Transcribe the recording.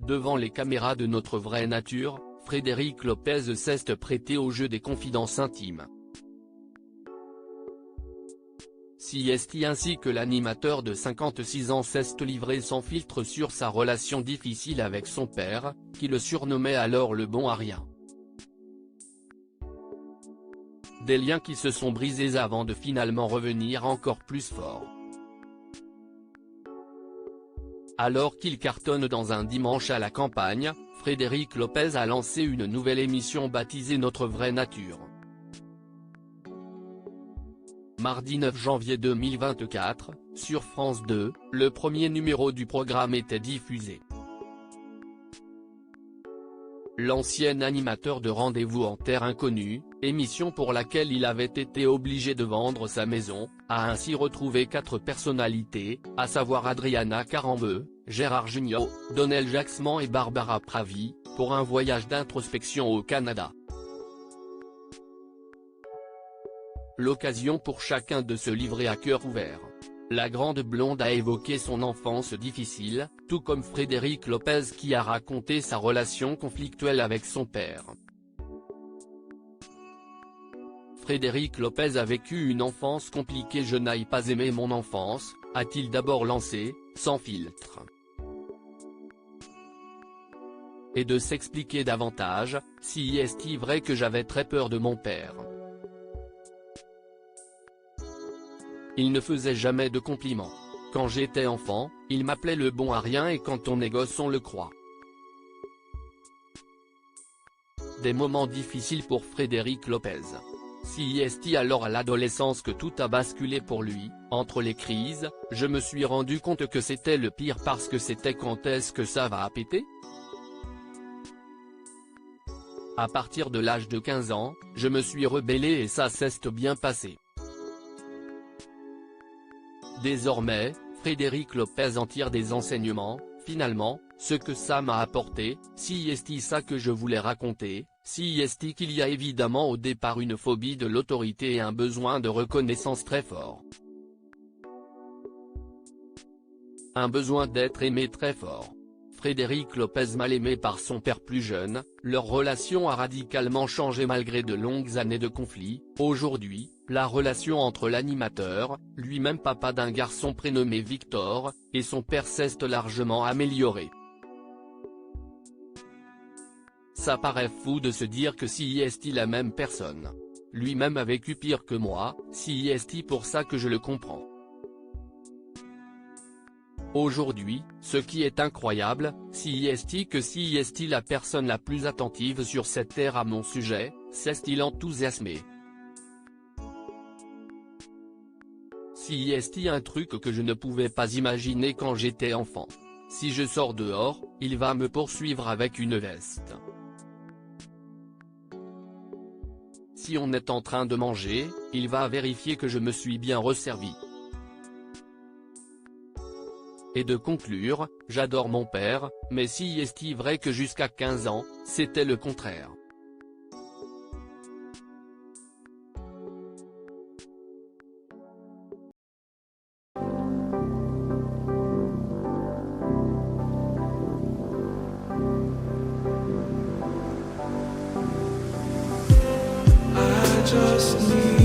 Devant les caméras de Notre Vraie Nature, Frédéric Lopez s'est prêté au jeu des confidences intimes. CST ainsi que l'animateur de 56 ans s'est livré sans filtre sur sa relation difficile avec son père, qui le surnommait alors le bon à rien. Des liens qui se sont brisés avant de finalement revenir encore plus forts. Alors qu'il cartonne dans un dimanche à la campagne, Frédéric Lopez a lancé une nouvelle émission baptisée Notre Vraie Nature. Mardi 9 janvier 2024, sur France 2, le premier numéro du programme était diffusé. L'ancien animateur de Rendez-vous en Terre Inconnue, émission pour laquelle il avait été obligé de vendre sa maison, a ainsi retrouvé 4 personnalités, à savoir Adriana Carambeu, Gérard Jugnot, Donnel Jacksman et Barbara Pravi, pour un voyage d'introspection au Canada. L'occasion pour chacun de se livrer à cœur ouvert. La grande blonde a évoqué son enfance difficile, tout comme Frédéric Lopez qui a raconté sa relation conflictuelle avec son père. Frédéric Lopez a vécu une enfance compliquée. Je n'ai pas aimé mon enfance, a-t-il d'abord lancé, sans filtre. Et de s'expliquer davantage, si est-il vrai que j'avais très peur de mon père. Il ne faisait jamais de compliments. Quand j'étais enfant, il m'appelait le bon à rien et quand on est gosse on le croit. Des moments difficiles pour Frédéric Lopez. Si est alors à l'adolescence que tout a basculé pour lui, entre les crises, je me suis rendu compte que c'était le pire parce que c'était quand est-ce que ça va péter ? À partir de l'âge de 15 ans, je me suis rebellé et ça s'est bien passé. Désormais, Frédéric Lopez en tire des enseignements, finalement, ce que ça m'a apporté, si est ça que je voulais raconter, si est qu'il y a évidemment au départ une phobie de l'autorité et un besoin de reconnaissance très fort. Un besoin d'être aimé très fort. Frédéric Lopez mal aimé par son père plus jeune, leur relation a radicalement changé malgré de longues années de conflit. Aujourd'hui, la relation entre l'animateur, lui-même papa d'un garçon prénommé Victor, et son père s'est largement améliorée. Ça paraît fou de se dire que si est-il la même personne. Lui-même a vécu pire que moi, si est-il pour ça que je le comprends. Aujourd'hui, ce qui est incroyable, si est la personne la plus attentive sur cette terre à mon sujet, s'est-il enthousiasmé. Si est un truc que je ne pouvais pas imaginer quand j'étais enfant. Si je sors dehors, il va me poursuivre avec une veste. Si on est en train de manger, il va vérifier que je me suis bien resservi. Et de conclure, j'adore mon père, mais si est-il vrai que jusqu'à 15 ans, c'était le contraire. I just need